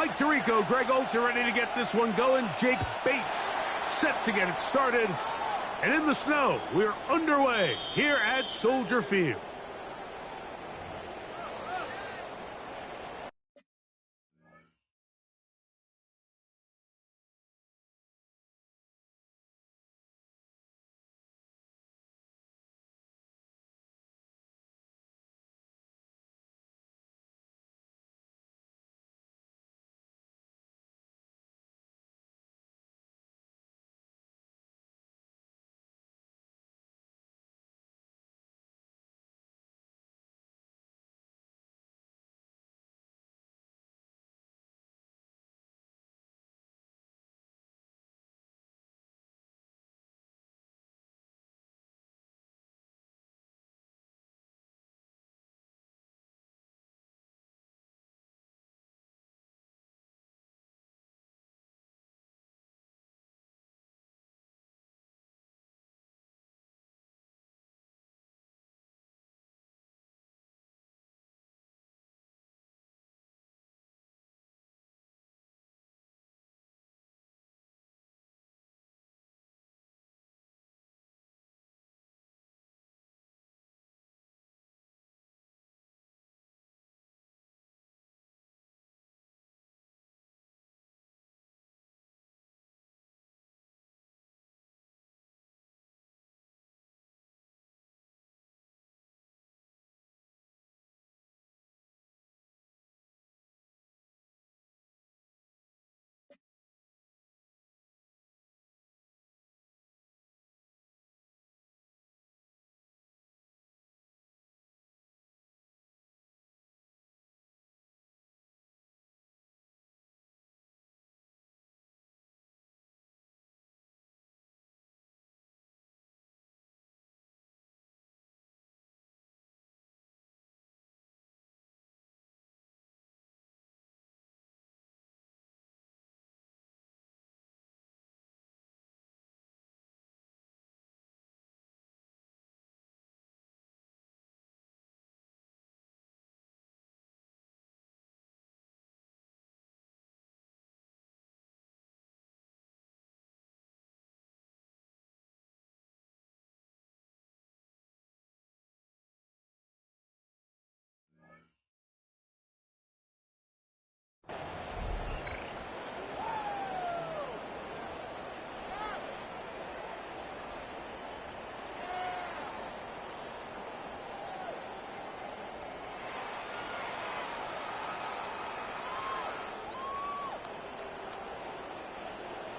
Mike Tirico, Greg Olson ready to get this one going. Jake Bates set to get it started. And in the snow, we're underway here at Soldier Field.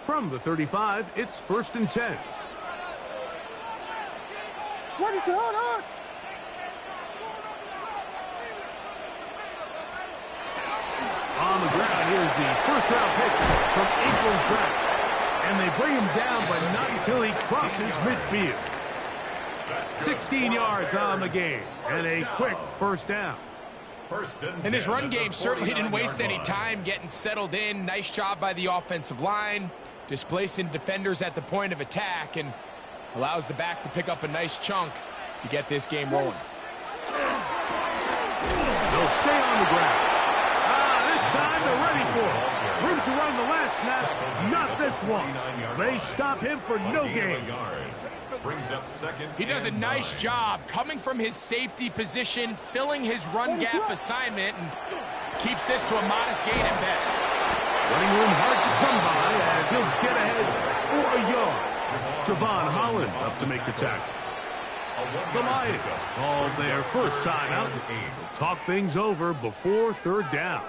From the 35, it's 1st and 10. What is going on? On the ground, here's the first-round pick from April's draft. And they bring him down, but not until he crosses midfield. 16 yards on the game, and a quick first down. And this run game certainly didn't waste any time getting settled in. Nice job by the offensive line, displacing defenders at the point of attack, and allows the back to pick up a nice chunk to get this game rolling. They'll stay on the ground. This time they're ready for it. Room to run the last snap, not this one. They stop him for no gain. He does a nice job coming from his safety position, filling his run gap assignment, and keeps this to a modest gain at best. Running room hard to come by as he'll get ahead for a yard. Javon Holland up to make the tackle. The Lions called their first timeout. Talk things over before third down.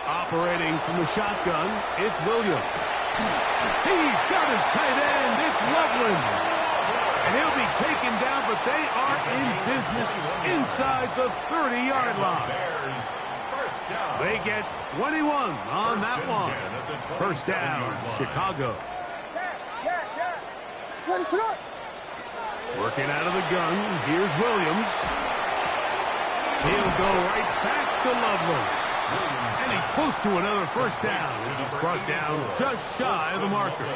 Operating from the shotgun, it's Williams. He's got his tight end. It's Loveland. And he'll be taken down, but they are in business inside the 30-yard line. They get 21 on that one. First down, Chicago. Working out of the gun, here's Williams. He'll go right back to Loveland. And he's close to another first down as he's brought down just shy of the marker.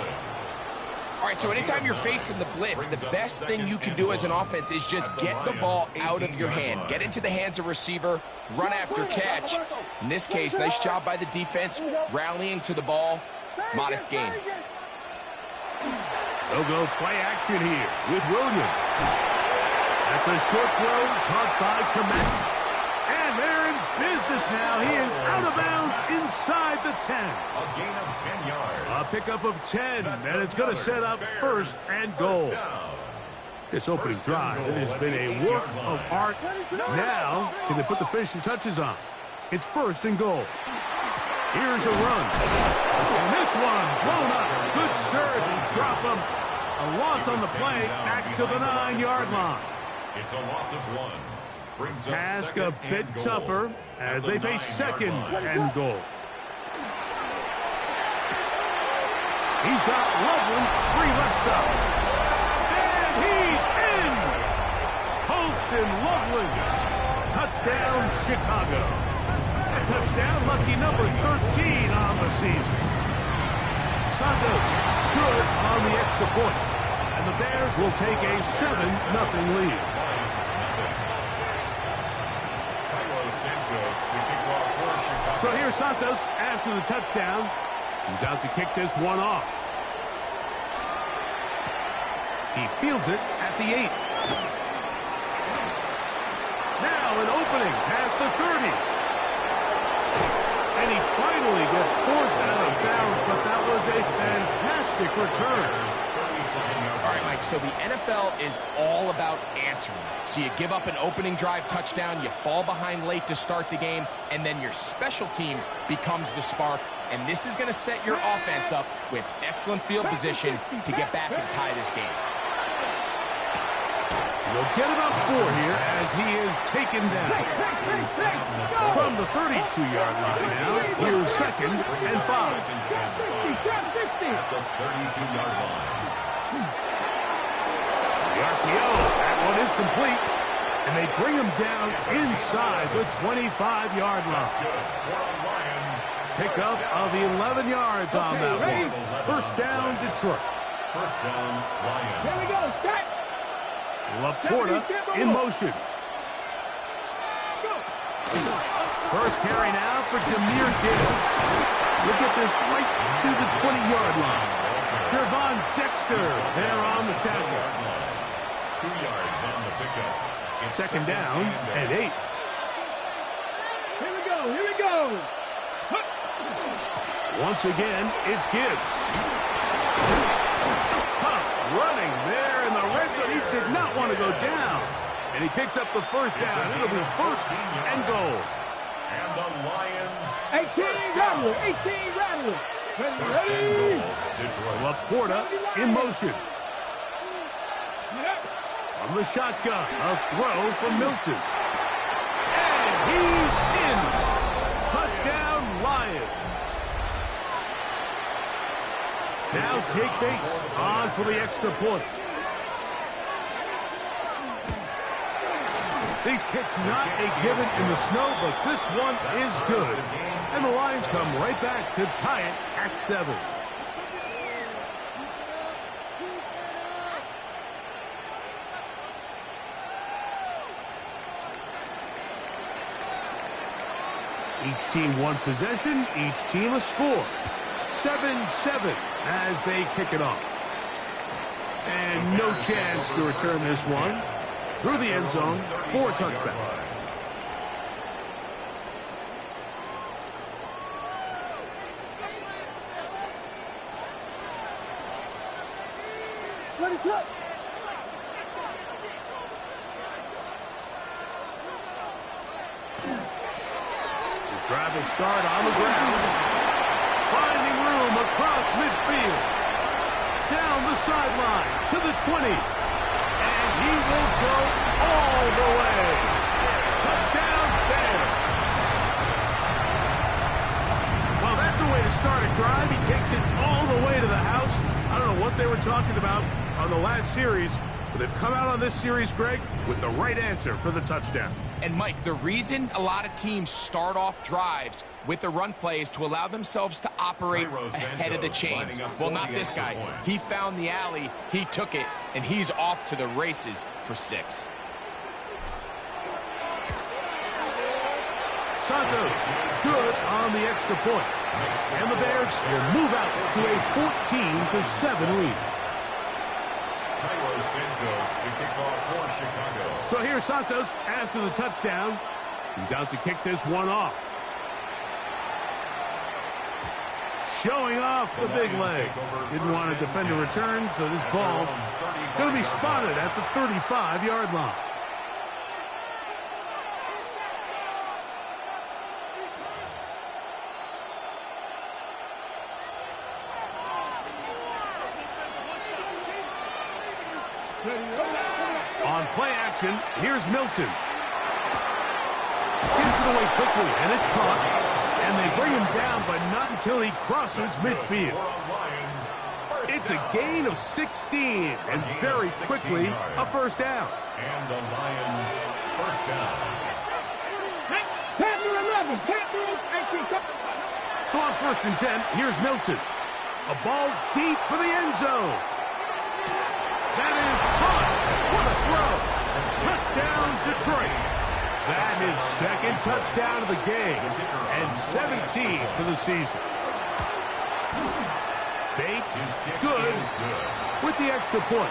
All right, so anytime you're facing the blitz, the best thing you can do as an offense is just get the ball out of your hand. Get into the hands of receiver, run after catch. In this case, nice job by the defense, rallying to the ball. Modest gain. They'll go play action here with Williams. That's a short throw caught by Komet. And they're in business now. He is out of bounds inside the 10. A gain of 10 yards. A pickup of 10, and it's going to set up first and goal. This opening drive, it has been a work of art. Now, can they put the finishing touches on? It's first and goal. Here's a run. And this one blown up. Good surge and drop him. A loss on the play, back to the 9-yard line. It's a loss of 1. Task a bit tougher as they face second and goal. He's got Loveland, 3 left sides. And he's in! Holston Loveland. Touchdown, Chicago. A touchdown, lucky number 13 on the season. Santos, good on the extra point. And the Bears will take a 7-0 lead. So here's Santos after the touchdown. He's out to kick this one off. He fields it at the 8. Now an opening past the 30. And he finally gets forced out of bounds, but that was a fantastic return. All right, Mike, so the NFL is all about answering. So you give up an opening drive touchdown, you fall behind late to start the game, and then your special teams becomes the spark. And this is going to set your offense up with excellent field position to get back and tie this game. We'll get about 4 here as he is taken down. From the 32-yard line now, here's second and 5. At the 32-yard line. The RPO, that one is complete. And they bring him down inside the 25-yard line. Pickup of 11 yards on that one. First down, Detroit. First down, Lions. Here we go, start. Laporta in motion. First carry now for Jahmyr Gibbs. We'll get this right to the 20-yard line. Gervon Dexter there on the tackle. 2 yards on the pickup. It's second down and 8. Here we go, here we go. Once again, it's Gibbs. Tough running there in the red zone. He did not want to go down. And he picks up the first down. It'll be first and goal. And the Lions. 18 Rattler, 18 Rattler. Ready? Laporta in motion. From the shotgun, a throw from Milton. And he's in. Touchdown, Lions. Now Jake Bates on for the extra point. These kicks not a given in the snow, but this one is good. And the Lions come right back to tie it at 7. Each team one possession, each team a score. 7-7 as they kick it off. And no chance to return this one. Through the end zone for a touchback. Ready, up. Drive will start on the ground. Finding room across midfield. Down the sideline to the 20. And he will go all the way. Touchdown, Bears. Well, that's a way to start a drive. He takes it all the way to the house. I don't know what they were talking about on the last series, but they've come out on this series, Greg, with the right answer for the touchdown. And, Mike, the reason a lot of teams start off drives with a run play is to allow themselves to operate ahead of the chains. Well, not this guy. He found the alley, he took it, and he's off to the races for 6. Santos, good on the extra point. And the Bears will move out to a 14-7 lead. Santos to kick off for Chicago. So here's Santos after the touchdown. He's out to kick this one off. Showing off the big leg. Didn't want to defend a return, so this ball going to be spotted at the 35-yard line. On play action, here's Milton. Gets it away quickly, and it's caught. And they bring him down, but not until he crosses midfield. It's a gain of 16, and very quickly, a first down. And the Lions first down. So on 1st and 10, here's Milton. A ball deep for the end zone. That is caught. What a throw. Touchdown, Detroit. That is second touchdown of the game and 17 for the season. Bates, good with the extra point.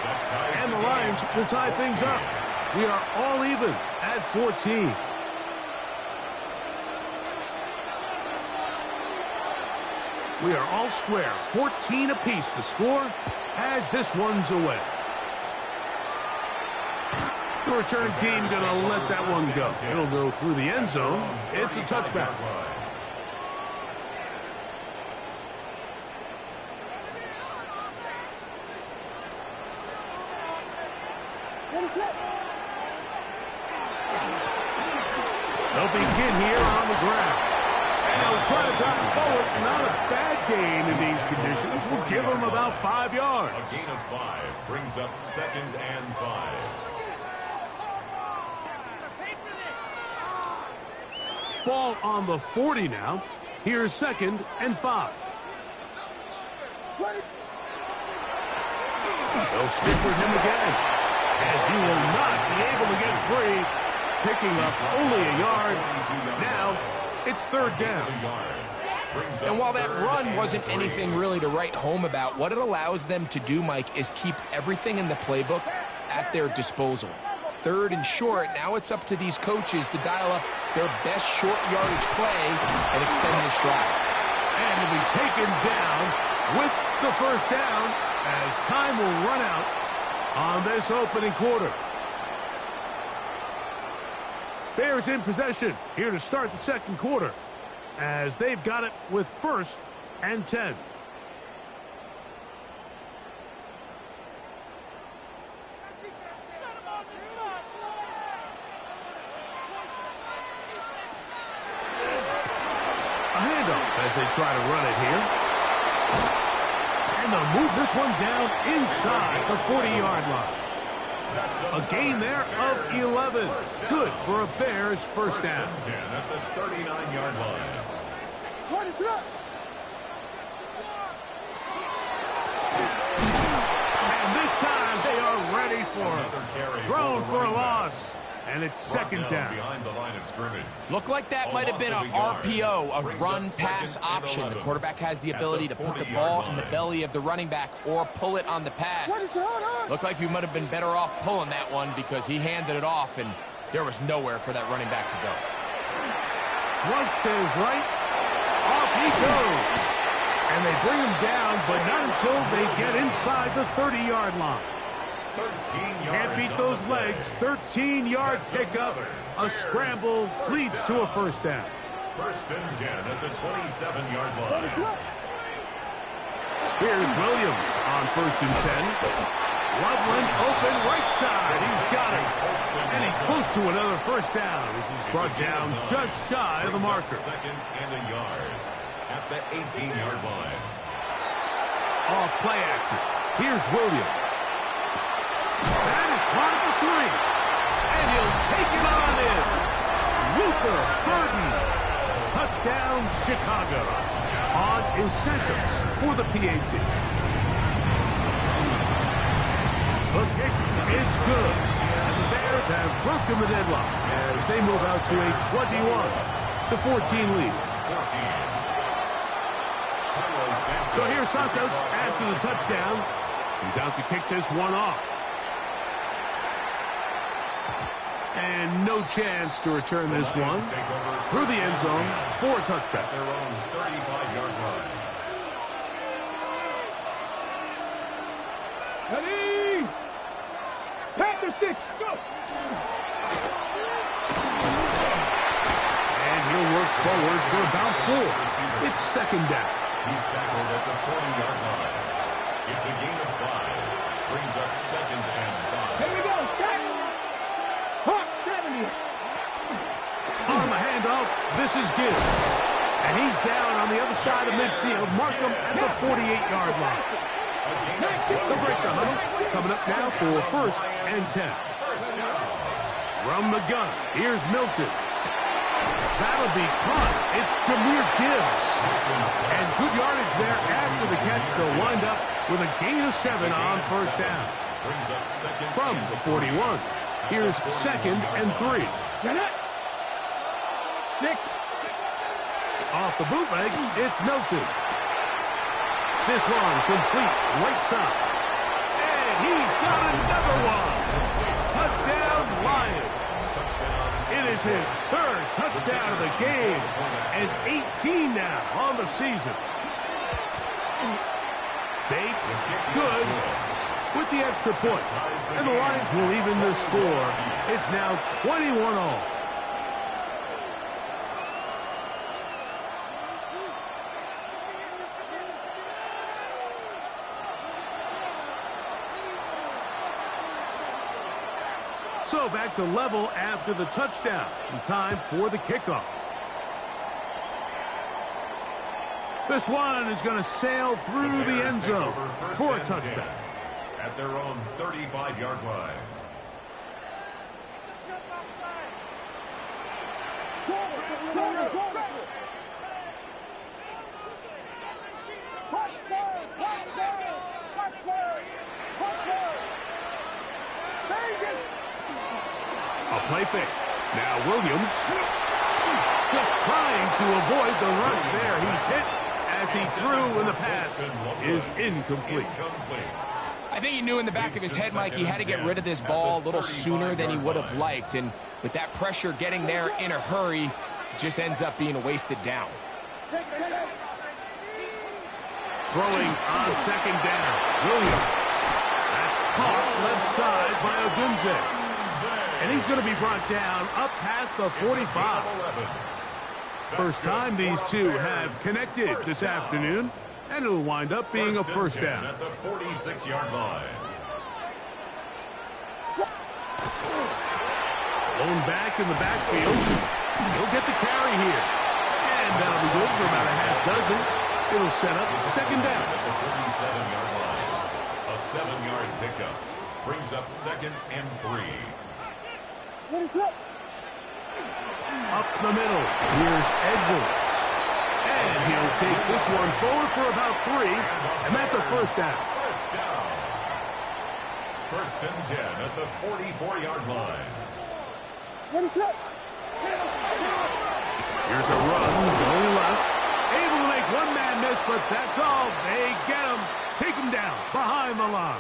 And the Lions will tie things up. We are all even at 14. We are all square. 14 apiece the score as this one's away. The return team going to let that one go. It'll go through the end zone. It's a touchback. They'll begin here on the ground. And they'll try to drive forward. Not a bad gain in these conditions. We'll give them about 5 yards. A gain of 5 brings up 2nd and 5. Ball on the 40 now. Here's 2nd and 5. They'll stick with him again. And he will not be able to get free. Picking up only a yard. Now, it's 3rd down. And while that run wasn't anything really to write home about, what it allows them to do, Mike, is keep everything in the playbook at their disposal. 3rd and short, now it's up to these coaches to dial up their best short yardage play and extend this drive. And he'll be taken down with the first down as time will run out on this opening quarter. Bears in possession here to start the 2nd quarter as they've got it with 1st and 10. As they try to run it here. And they'll move this one down inside the 40-yard line. A gain there of 11. Good for a Bears first down. 10 at the 39-yard line. And this time they are ready for it. Thrown for a loss. And it's 2nd down. Behind the line of scrimmage. Looked like that might have been an RPO, a run-pass option. The quarterback has the ability to put the ball in the belly of the running back or pull it on the pass. Looked like we might have been better off pulling that one because he handed it off, and there was nowhere for that running back to go. Thrust to his right. Off he goes. And they bring him down, but not until they get inside the 30-yard line. Can't beat those legs. 13-yard pickup. A scramble leads to a first down. 1st and 10 at the 27-yard line. Here's Williams on 1st and 10. Loveland open right side. He's got it. And he's close to another first down. This is brought down just shy of the marker. 2nd and a yard at the 18-yard line. Off play action. Here's Williams. That is caught at the 3. he'll take it on in. Luther Burden. Touchdown, Chicago. On is Santos for the PAT. The kick is good. And the Bears have broken the deadlock as they move out to a 21-14 lead. So here's Santos after the touchdown. He's out to kick this one off. And no chance to return this one through the end zone for a touchback. Their own 35-yard line. Ready? Panther 6, go! And he'll work forward for about 4. It's second down. He's tackled at the 40-yard line. It's a gain of 5. Brings up second and 5. Here we go, start! Hawk 70. On the handoff, this is Gibbs. And he's down on the other side of midfield. Markham at the 48-yard line. They'll break the huddle. Coming up now for first and 10. From the gun, here's Milton. That'll be caught. It's Jahmyr Gibbs. And good yardage there after the catch. They'll wind up with a gain of 7 on first down. From the 41, here's second and 3. Off the bootleg, it's Milton. This one complete right side. And he's got another one. Touchdown, Lions. It is his third touchdown of the game, and 18 now on the season. Bates, good, with the extra point. And the Lions will even the score. It's now 21-all. So back to level after the touchdown. And time for the kickoff. This one is going to sail through the end zone for a touchdown. At their own 35-yard line. A play fake. Now Williams just trying to avoid the rush there. He's hit as he threw, and the pass is incomplete. I think he knew in the back of his head, Mike, he had to get rid of this ball a little sooner than he would have liked. And with that pressure getting there in a hurry, it just ends up being a wasted down. Throwing on second down. Williams. That's caught left side by Odunze. And he's going to be brought down up past the 45. First time these two have connected this afternoon, and it'll wind up being a first down. At the 46-yard line. Blown back in the backfield. He'll get the carry here. And that'll be good for about a half dozen. It'll set up second down. At the 47-yard line. A 7-yard pickup. Brings up second and 3. Up the middle, here's Edwards. And he'll take this one forward for about 3, and that's a first down. First down. First and 10 at the 44-yard line. Here's a run, going left. Able to make one man miss, but that's all. They get him, take him down behind the line.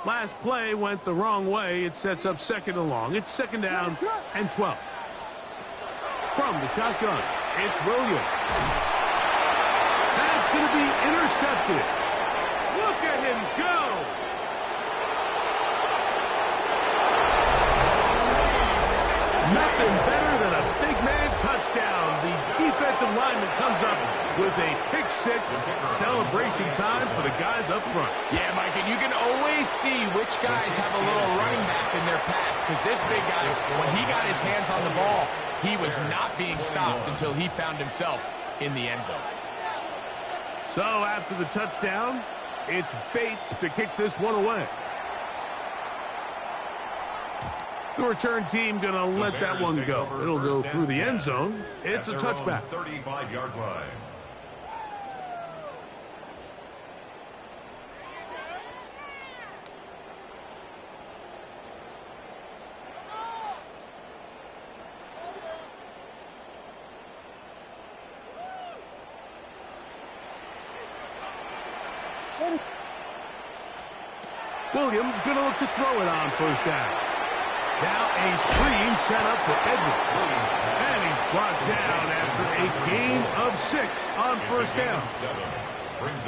Last play went the wrong way. It sets up second and long. It's second down and 12. From the shotgun, it's Williams. That's going to be intercepted. Look at him go. Nothing better than a big man touchdown. The defensive lineman comes up with a pick-6. Celebration time for the guys up front. Yeah, Mike, and you can always see which guys have a little running back in their pass, because this big guy, when he got his hands on the ball, he was not being stopped until he found himself in the end zone. So after the touchdown, It's Bates to kick this one away. The return team going to let that one go. It'll go through the end zone. It's a touchback. 35-yard line. Williams going to look to throw it on first down. Now a screen set up for Edwards. And he's brought down after a gain of 6 on first down.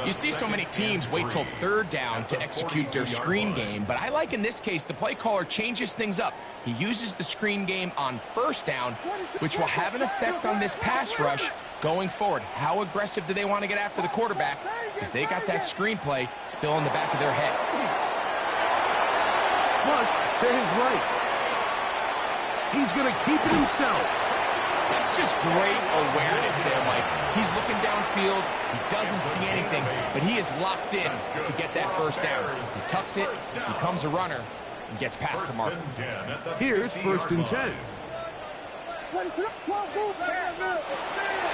You see so many teams wait till third down to execute their screen game, but I like in this case the play caller changes things up. He uses the screen game on first down, which will have an effect on this pass rush going forward. How aggressive do they want to get after the quarterback? Because they got that screen play still in the back of their head. Flush to his right. He's going to keep it himself. That's just great awareness there, Mike. He's looking downfield. He doesn't see anything, but he is locked in to get that first down. He tucks it, becomes a runner, and gets past the mark. Here's 1st and 10.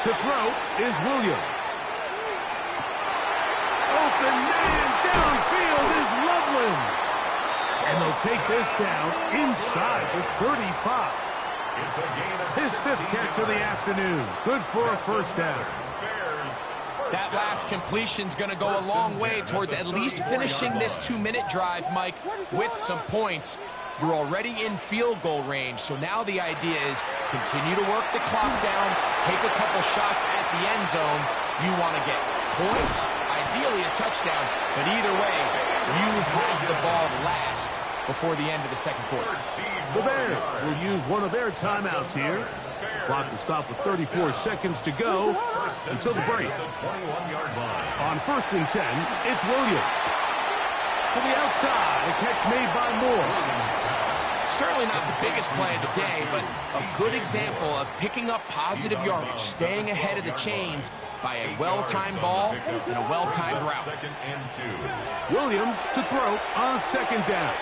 To throw is Williams. Open man downfield is Loveland. And they'll take this down inside the 35. His 5th catch of the afternoon. Good for a first down. That last completion's going to go a long way towards at least finishing this 2-minute drive, Mike, with some points. You're already in field goal range, so now the idea is continue to work the clock down, take a couple shots at the end zone. You want to get points, ideally a touchdown, but either way, you have the ball last before the end of the second quarter. The Bears will use one of their timeouts here. Clock will stop with 34 seconds to go until the break. On 1st and 10, it's Williams. To the outside, a catch made by Moore. Certainly not the biggest play of the day, but a good example of picking up positive yardage, staying ahead of the chains by a well-timed ball and a well-timed route. Williams to throw on 2nd down.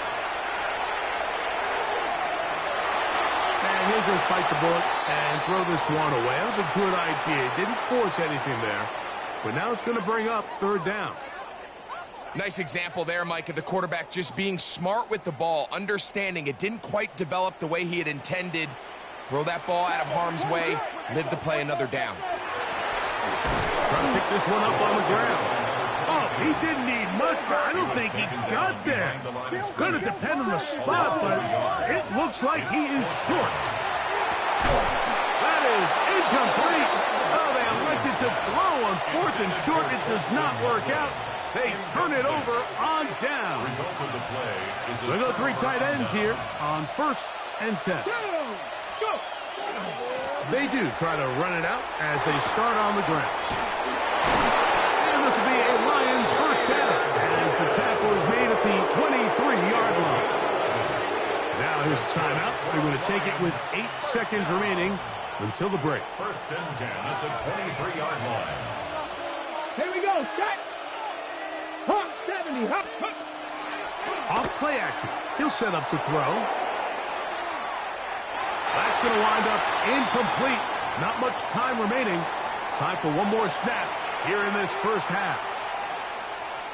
And he'll just bite the bullet and throw this one away. That was a good idea. Didn't force anything there. But now it's going to bring up 3rd down. Nice example there, Mike, of the quarterback just being smart with the ball, understanding it didn't quite develop the way he had intended. Throw that ball out of harm's way, live to play another down. Trying to pick this one up on the ground. Oh, he didn't need much, but I don't think he got there. It's going to depend on the spot, but it looks like he is short. That is incomplete. Oh, they elected to throw on 4th and short. It does not work out. They turn it over on down. They go 3 tight ends here on 1st and 10. They do try to run it out as they start on the ground. And this will be a Lions first down as the tackle is made at the 23-yard line. Now here's a timeout. They're going to take it with 8 seconds remaining until the break. 1st and 10 at the 23-yard line. Here we go, set. Hop, 70, hop, hop. Off play action. He'll set up to throw. That's going to wind up incomplete. Not much time remaining. Time for one more snap here in this first half.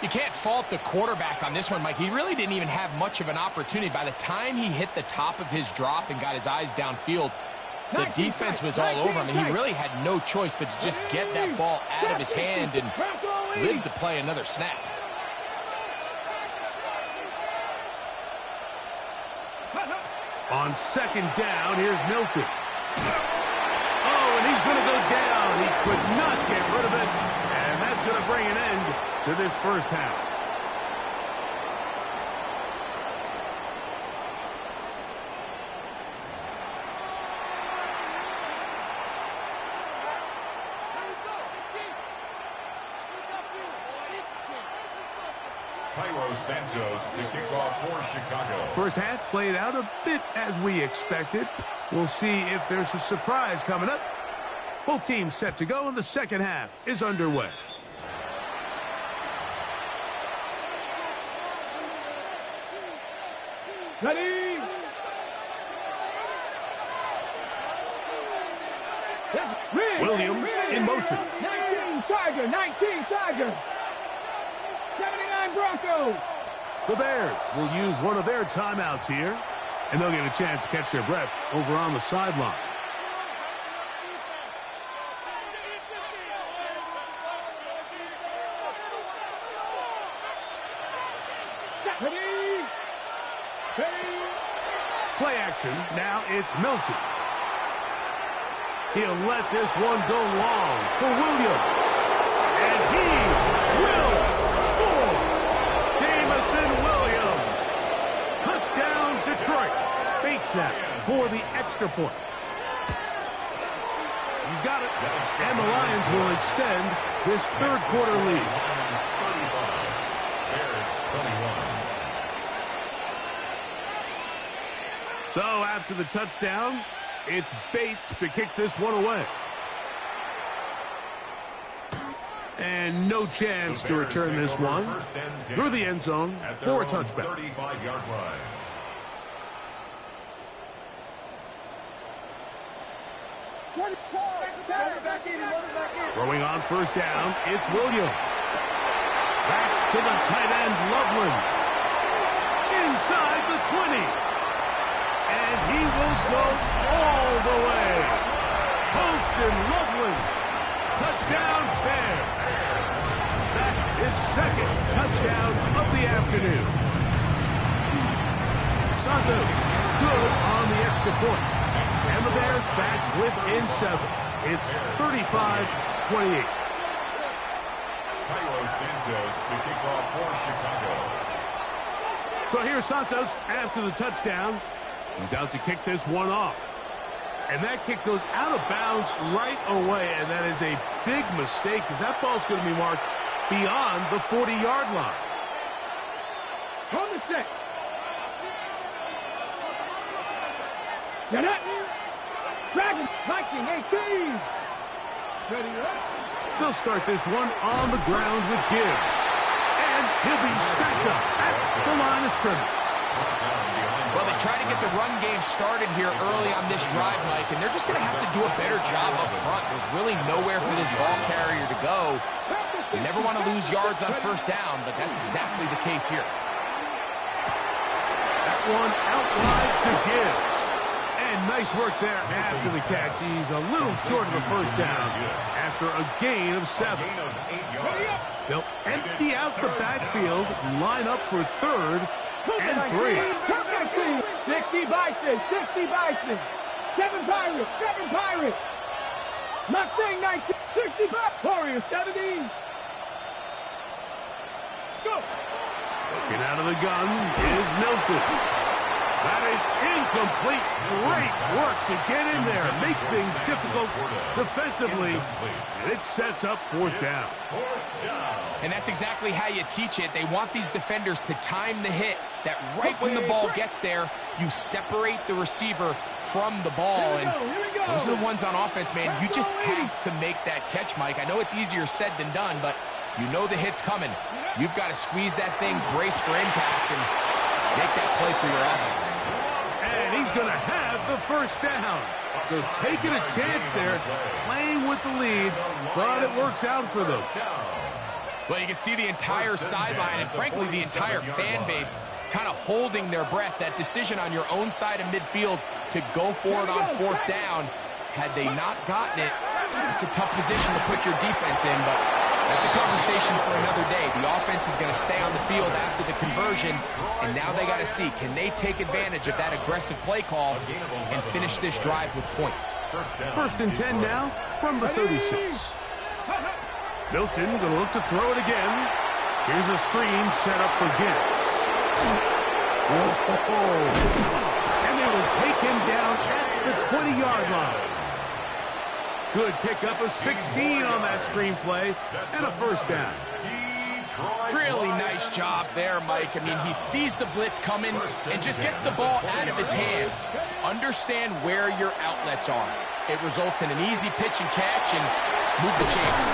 You can't fault the quarterback on this one, Mike. He really didn't even have much of an opportunity. By the time he hit the top of his drop and got his eyes downfield, the defense was all over him, and he really had no choice but to just get that ball out of his hand and live to play another snap. On 2nd down, here's Milton. Oh, and he's going to go down. He could not get rid of it, and that's going to bring an end to this first half. Santos to kick off for Chicago. First half played out a bit as we expected. We'll see if there's a surprise coming up. Both teams set to go, and the second half is underway. Ready? Williams in motion. 19 Tiger, 19 Tiger. 79 Broncos. The Bears will use one of their timeouts here, and they'll get a chance to catch their breath over on the sideline. Ready? Ready? Play action. Now it's Milton. He'll let this one go long for Williams. And he will score. Jamison Williams. Touchdown, Detroit. Bates now for the extra point. He's got it. And the Lions will extend this third quarter lead. So after the touchdown, it's Bates to kick this one away. And no chance to return this one through the end zone for a touchback. 35-yard line. Throwing on first down, it's Williams. Backs to the tight end, Loveland. Inside the 20. And he will go all the way. Poston Loveland. Touchdown, Bears. That is second touchdown of the afternoon. Santos good on the extra point. And the Bears back within 7. It's 35-28. Cairo Santos to kick off for Chicago. So here's Santos after the touchdown. He's out to kick this one off. And that kick goes out of bounds right away, and that is a big mistake because that ball's going to be marked beyond the 40-yard line. On the set. Get up. Dragon, Viking, 18. Ready up. They'll start this one on the ground with Gibbs. And he'll be stacked up at the line of scrimmage. Well, they try to get the run game started here early on this drive, Mike, and they're just going to have to do a better job up front. There's really nowhere for this ball carrier to go. You never want to lose yards on first down, but that's exactly the case here. That one out wide to Gibbs. And nice work there after the catch. He's a little short of the first down after a gain of 7. They'll empty out the backfield, line up for third and 3. 60 Bison, 60 Bison. 7 Pirates, 7 Pirates. Not saying 19, 60 Bucks. Warriors, 70. Let's go. Looking out of the gun is Milton. That is incomplete. Great work to get in there, make things difficult defensively, and it sets up fourth down. And that's exactly how you teach it. They want these defenders to time the hit, that right when the ball gets there, you separate the receiver from the ball. And those are the ones on offense, man. You just have to make that catch, Mike. I know it's easier said than done, but you know the hit's coming. You've got to squeeze that thing, brace for impact, and make that play for your offense. And he's going to have the first down. So taking a chance there, playing with the lead, but it works out for them. Well, you can see the entire sideline and, frankly, the entire fan base kind of holding their breath. That decision on your own side of midfield to go for it on fourth down, had they not gotten it, it's a tough position to put your defense in, but that's a conversation for another day. The offense is going to stay on the field after the conversion, and now they got to see, can they take advantage of that aggressive play call and finish this drive with points? First and 10 now from the 36. Milton going to look to throw it again. Here's a screen set up for Gibbs. Whoa. And they will take him down at the 20-yard line. Good pickup of 16 on that screenplay and a first down. Really nice job there, Mike. I mean, he sees the blitz coming and just gets the ball out of his hands. Understand where your outlets are. It results in an easy pitch and catch and move the chains.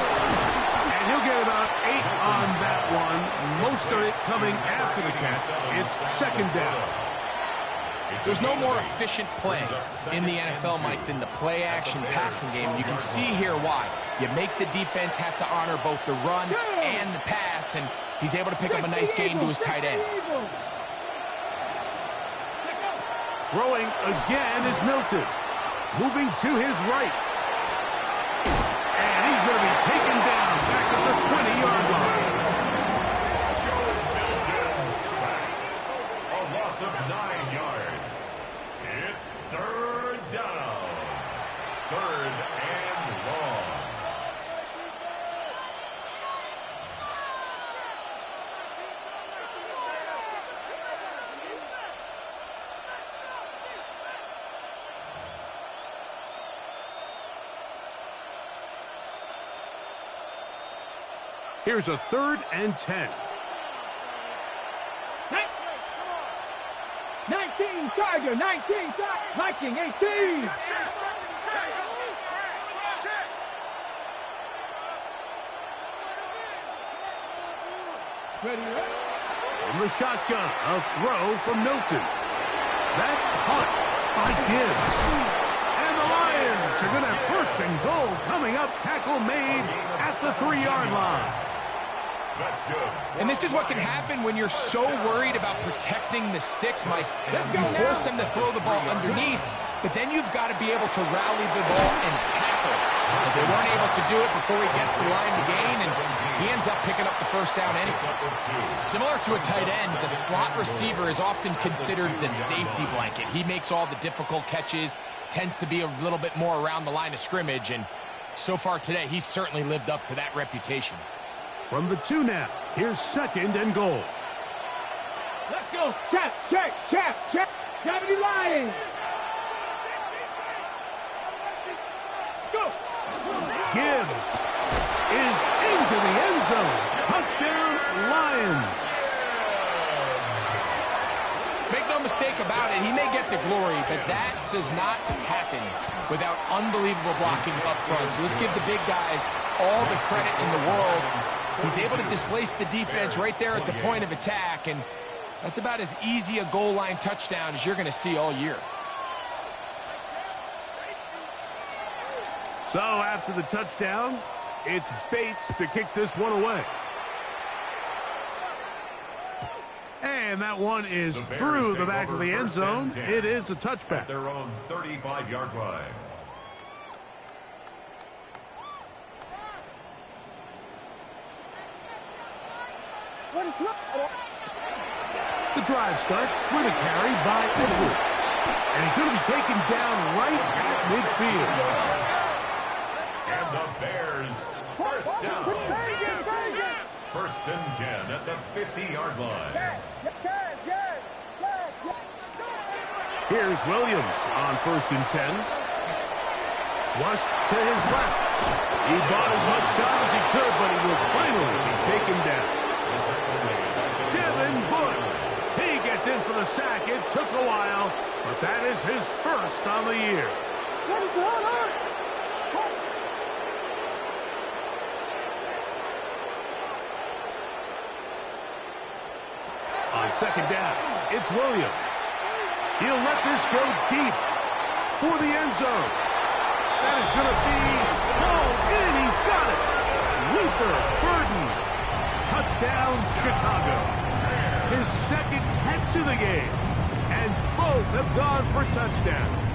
And he'll get about 8 on that one. Most of it coming after the catch. It's second down. There's no more efficient play in the NFL, Mike, than the play-action passing game. And you can see here why. You make the defense have to honor both the run and the pass, and he's able to pick up a nice gain to his tight end. Throwing again is Milton. Moving to his right. And he's going to be taken down back at the 20-yard line. A loss of 9 yards. It's third down. Third and long. Here's a 3rd and 10. 19 Tiger, 19 Viking, 18. From the shotgun, a throw from Milton. That's caught by Gibbs. And the Lions are going to have 1st and goal coming up. Tackle made at the 3-yard line. That's good. And this is what can happen when you're so worried about protecting the sticks, Mike. You force them to throw the ball underneath, but then you've got to be able to rally the ball and tackle. But they weren't able to do it before he gets the line to gain, and he ends up picking up the 1st down anyway. Similar to a tight end, the slot receiver is often considered the safety blanket. He makes all the difficult catches, tends to be a little bit more around the line of scrimmage, and so far today, he's certainly lived up to that reputation. From the 2 now, here's 2nd and goal. Let's go. Check, check, check, check. Gravity Lions. Let's go. Gibbs is into the end zone. Touchdown, Lions. Make no mistake about it, he may get the glory, but that does not happen without unbelievable blocking up front. So let's give the big guys all the credit in the world. He's able to displace the defense right there at the point of attack, and that's about as easy a goal line touchdown as you're going to see all year. So after the touchdown, it's Bates to kick this one away. And that one is through the back of the end zone. It is a touchback. At their own 35-yard line. The drive starts with a carry by Edwards. And he's going to be taken down right at midfield. And the Bears, 1st down. 1st and 10 at the 50-yard line. Here's Williams on 1st and 10. Flushed to his left. He bought as much time as he could, but he will finally be taken down. Devin Bush. He gets in for the sack. It took a while, but that is his 1st on the year. On 2nd down, it's Williams. He'll let this go deep for the end zone. That is going to be hauled in. He's got it. Luther Burden. Touchdown, Chicago. His 2nd catch of the game. And both have gone for touchdowns.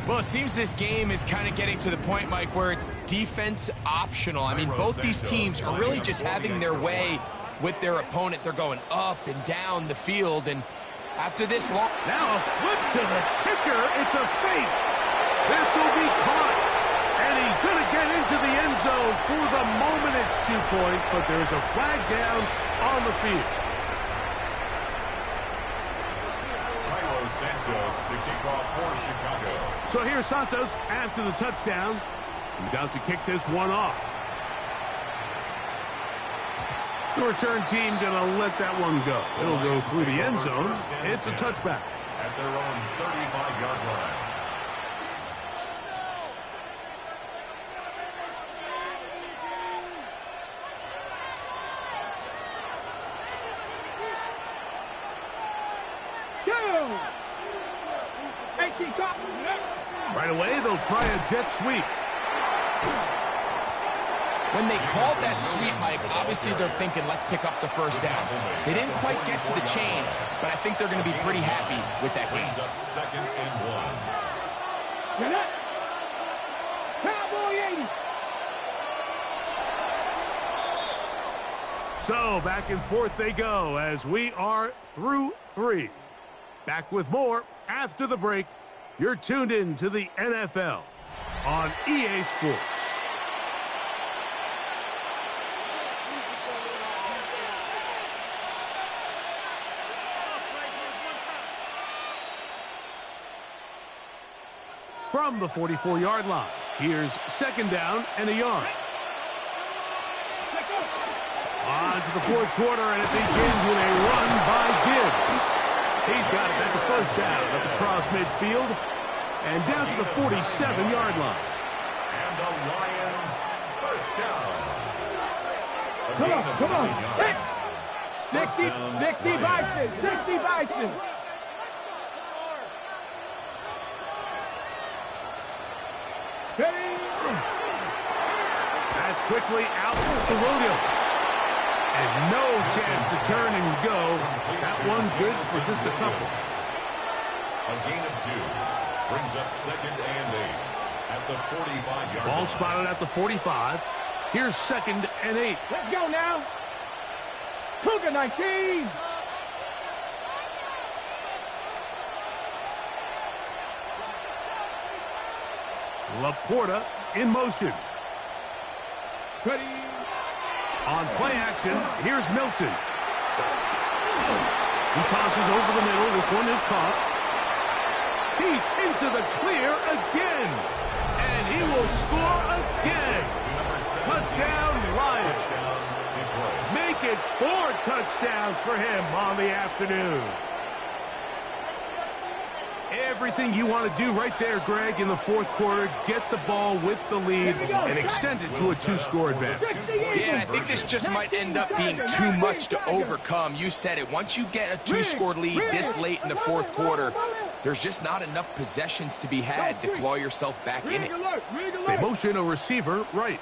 Well, it seems this game is kind of getting to the point, Mike, where it's defense optional. I mean, both these teams are really just having their way with their opponent. They're going up and down the field, and after this long... Now a flip to the kicker. It's a fake. This will be caught. And he's going to get into the end zone. For the moment, it's 2 points, but there's a flag down on the field. Santos to kick off for Chicago. So here's Santos after the touchdown. He's out to kick this one off. The return team going to let that one go. It'll go through the end zone. It's a touchback. At their own 35-yard line. Right away, they'll try a jet sweep. When they called that sweep, Mike, obviously they're thinking, let's pick up the first down. They didn't quite get to the chains, but I think they're going to be pretty happy with that game. Second and 1. Cowboy 80. So back and forth they go as we are through 3. Back with more after the break. You're tuned in to the NFL on EA Sports. From the 44-yard line, here's second down and a yard. On to the fourth quarter, and it begins with a run by Gibbs. He's got it. That's a first down at the cross midfield and down to the 47-yard line. And the Lions first down. Come on. 60 Bison. 60 Bison. That's quickly out to Williams. And no chance to turn and go. That one's good for just a couple. A gain of 2 brings up second and 8 at the 45-yard line. Ball spotted at the 45. Here's second and 8. Let's go now. Cougar 19. Laporta in motion. Ready. On play action, here's Milton. He tosses over the middle. This one is caught. He's into the clear again. And he will score again. Touchdown, Lions. Make it 4 touchdowns for him on the afternoon. Everything you want to do right there, Greg, in the fourth quarter. Get the ball with the lead and extend it to a 2-score advantage. Yeah, I think this just might end up being too much to overcome. You said it. Once you get a 2-score lead this late in the fourth quarter, there's just not enough possessions to be had to claw yourself back in it. They motion a receiver right.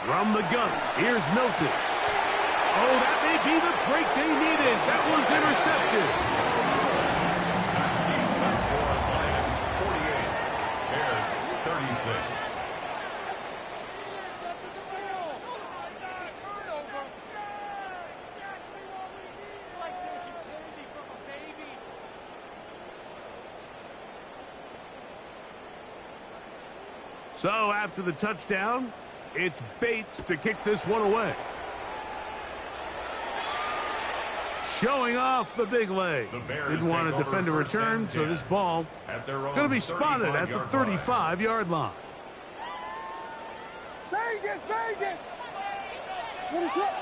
From the gun, here's Milton. Oh, that may be the break they needed. That one's intercepted. The score, Lions 48, Bears 36. So after the touchdown, it's Bates to kick this one away. Showing off the big leg. Didn't want to defend a return, so this ball going to be spotted at the 35-yard line. Vegas! What is it?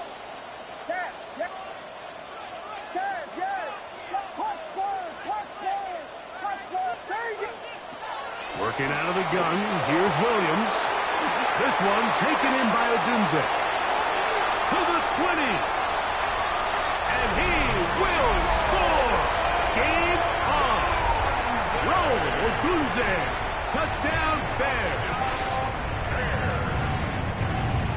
Yes. Punch scores! Vegas! Working out of the gun, here's Williams. This one taken in by Odunze. To the 20. And he will score. Game on. Roll Odunze. Touchdown Bears.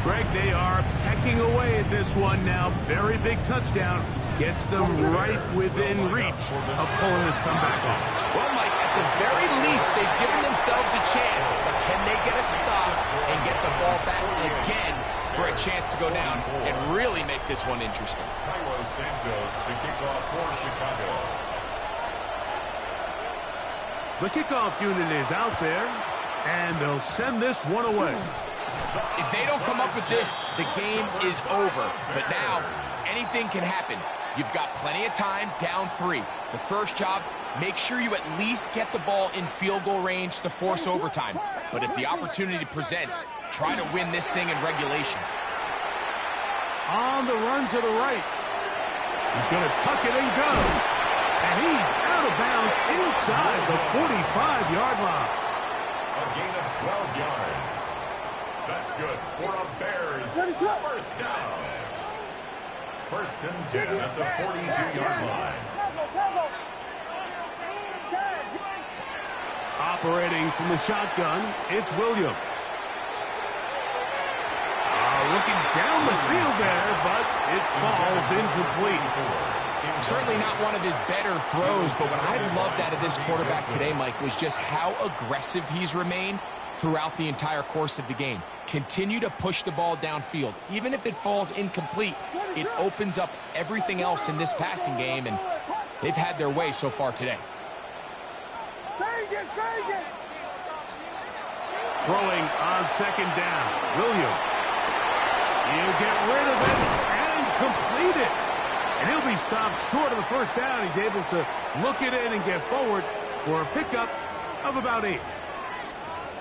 Greg, they are pecking away at this one now. Very big touchdown. Gets them right within reach of pulling this comeback off. Well, Mike, at the very least, they've given themselves a chance. But can they get a stop and get the ball back again for a chance to go down and really make this one interesting? Cairo Santos to kick off for Chicago. The kickoff unit is out there, and they'll send this one away. If they don't come up with this, the game is over. But now, anything can happen. You've got plenty of time, down 3. The first job, make sure you at least get the ball in field goal range to force overtime. But if the opportunity presents, try to win this thing in regulation. On the run to the right. He's going to tuck it and go. And he's out of bounds inside the 45-yard line. A gain of 12 yards. That's good for a Bears first down. First and 10 at the 42-yard line. Operating from the shotgun, it's Williams. Looking down the field there, but it falls incomplete. Certainly not one of his better throws, but what I've loved out of this quarterback today, Mike, was just how aggressive he's remained throughout the entire course of the game. Continue to push the ball downfield. Even if it falls incomplete, it opens up everything else in this passing game, and they've had their way so far today. Throwing on second down, Williams. He'll get rid of it and complete it. And he'll be stopped short of the first down. He's able to look it in and get forward for a pickup of about 8.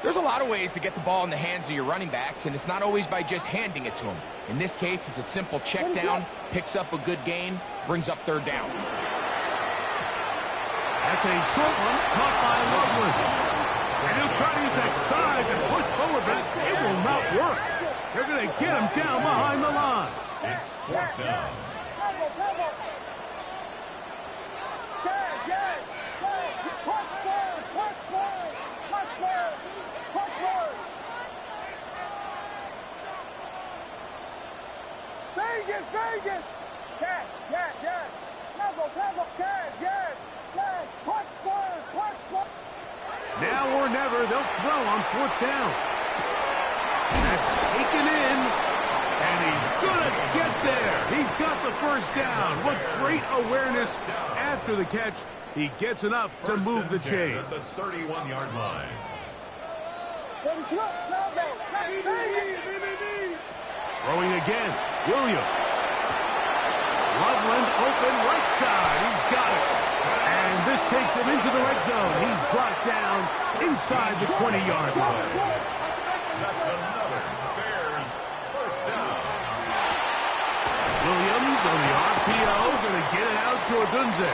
There's a lot of ways to get the ball in the hands of your running backs, and it's not always by just handing it to them. In this case, it's a simple check down, picks up a good gain, brings up third down. That's a short one caught by Loveland. And he'll try to use that size and push forward, but it will not work. They're going to get him down behind the line. It's fourth down. Now or never, they'll throw on fourth down. That's taken in, and he's going to get there. He's got the first down. What great awareness after the catch. He gets enough to move the chain. At the 31-yard line. Throwing again, Williams. Loveland open right side. He's got it. And this takes him into the red zone. He's brought down inside the 20-yard line. That's another Bears first down. Williams on the RPO, going to get it out to Odunze.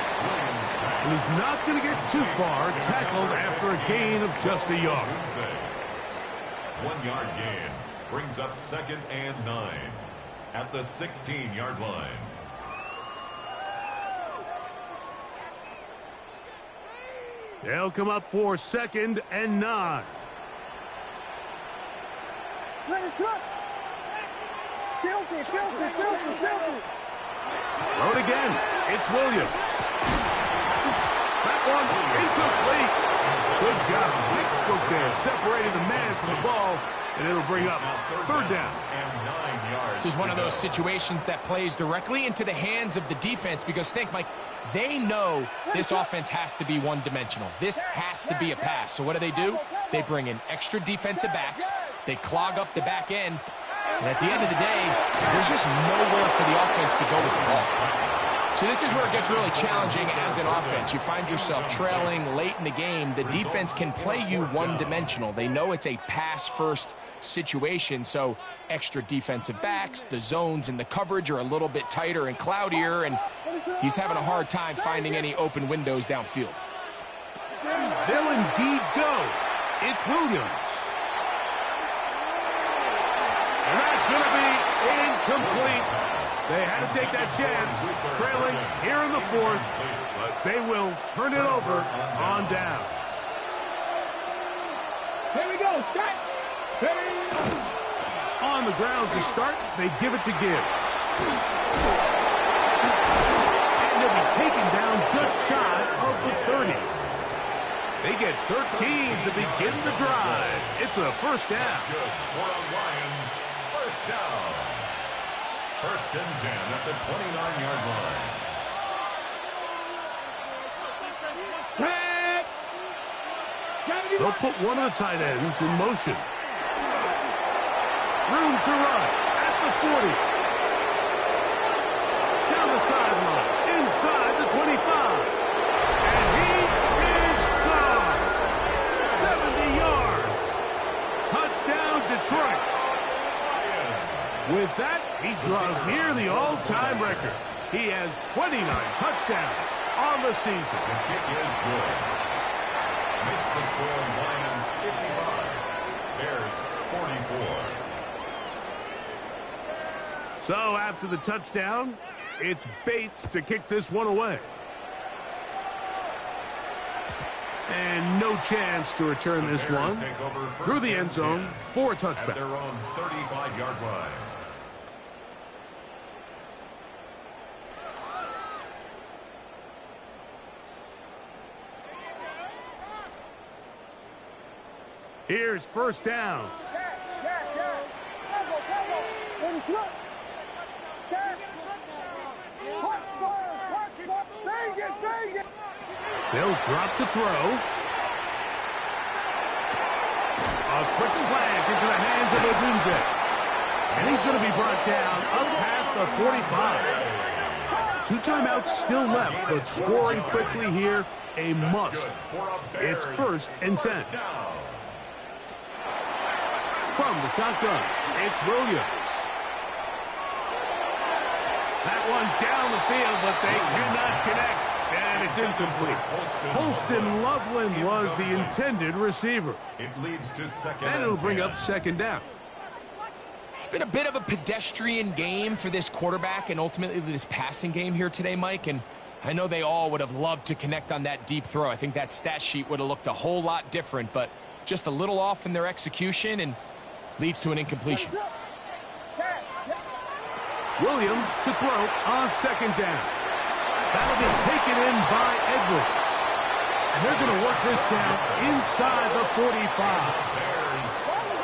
And he's not going to get too far, tackled after a gain of just a yard. 1-yard gain brings up second and 9 at the 16-yard line. They'll come up for second and 9. Throw it again. It's Williams. That one incomplete. Good job. Textbook there. Separating the man from the ball, and it'll bring up third down. And 9 yards. This is one of those situations that plays directly into the hands of the defense because think, Mike, they know this offense has to be one-dimensional. This has to be a pass. So what do? They bring in extra defensive backs. They clog up the back end. And at the end of the day, there's just nowhere for the offense to go with the ball. So this is where it gets really challenging as an offense. You find yourself trailing late in the game. The defense can play you one-dimensional. They know it's a pass-first situation, so extra defensive backs, the zones and the coverage are a little bit tighter and cloudier, and he's having a hard time finding any open windows downfield. They'll indeed go. It's Williams. And that's going to be incomplete. They had to take that chance, trailing here in the fourth, but they will turn it over on down. Here we go. Set. On the ground to start, they give it to Gibbs. And they'll be taken down just shy of the 30. They get 13 to begin the drive. It's a first down. That's good for a Lions first down. First and 10 at the 29-yard line. They'll put one of the tight ends in motion. Room to run at the 40. Down the sideline, inside the 25. And he is gone. 70 yards. Touchdown, Detroit. With that, he draws near the all-time record. He has 29 touchdowns on the season. The kick is good. Makes the score Lions 55 Bears 44. So after the touchdown, it's Bates to kick this one away. And no chance to return this one through the end zone for a touchback. At their own 35-yard line. Here's first down. They'll drop to throw. A quick slant into the hands of Odunze. And he's going to be brought down up past the 45. 2 timeouts still left, but scoring quickly here, a must. It's 1st and 10. From the shotgun, it's Williams. That one down the field, but they cannot connect. And it's incomplete. Holston Loveland was the intended receiver. It leads to second And it'll bring 10. up second down. It's been a bit of a pedestrian game for this quarterback and ultimately this passing game here today, Mike. And I know they all would have loved to connect on that deep throw. I think that stat sheet would have looked a whole lot different, but just a little off in their execution and leads to an incompletion. Williams to throw on second down. That'll be taken in by Edwards. And they're going to work this down inside the 45.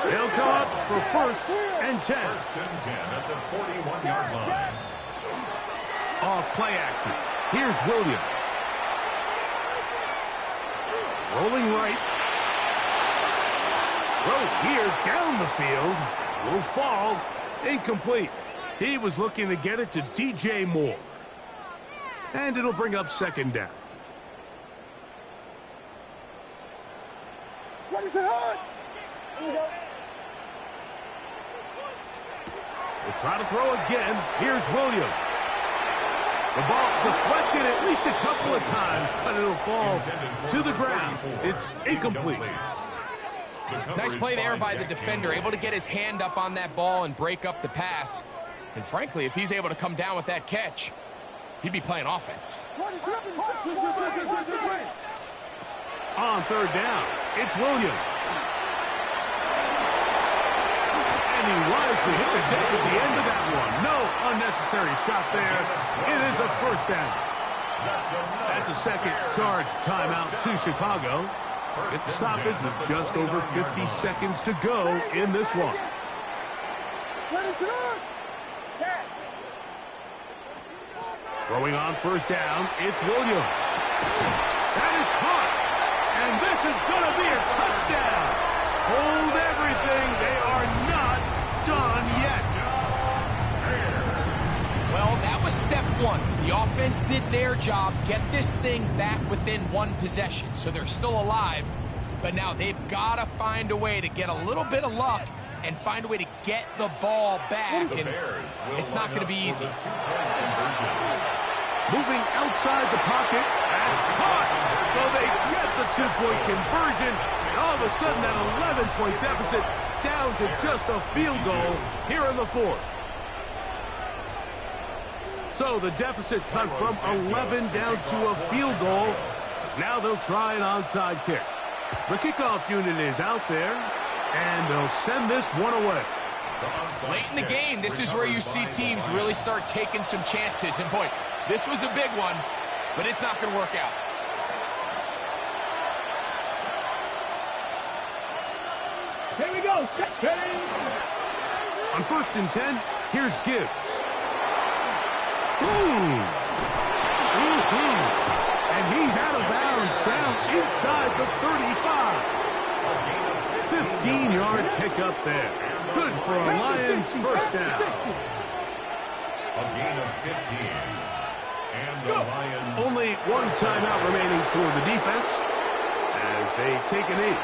They'll come up for 1st and 10. 1st and 10 at the 41-yard line. Off play action. Here's Williams. Rolling right. Throw here down the field. Will fall. Incomplete. He was looking to get it to DJ Moore. And it'll bring up second down. What is it on? Here we go. We'll try to throw again. Here's Williams. The ball deflected at least a couple of times, but it'll fall to the ground. It's incomplete. Nice play there by the defender, able to get his hand up on that ball and break up the pass. And frankly, if he's able to come down with that catch, he'd be playing offense. On third down, it's Williams. And he wisely hit the deck at the end of that one. No unnecessary shot there. It is a first down. That's a second charge timeout to Chicago. It's the stoppage with just over 50 seconds to go in this one. Throwing on first down, it's Williams. That is caught. And this is going to be a touchdown. Hold everything. They are not done yet. Well, that was step one. The offense did their job, get this thing back within 1 possession. So they're still alive. But now they've got to find a way to get a little bit of luck and find a way to get the ball back. And it's not going to be easy. Moving outside the pocket, that's caught. So they get the 2-point conversion. And all of a sudden, that 11-point deficit down to just a field goal here in the 4th. So the deficit cut from 11 down to a field goal. Now they'll try an onside kick. The kickoff unit is out there, and they'll send this one away. Late in the game, this is where you see teams really start taking some chances. And boy, this was a big one, but it's not going to work out. Here we go. On 1st and 10, here's Gibbs. Boom! And he's out of bounds down inside the 35. 15-yard pickup there. Good for a Lions first down. A gain of 15. And the Lions... Only 1 timeout remaining for the defense as they take a knee.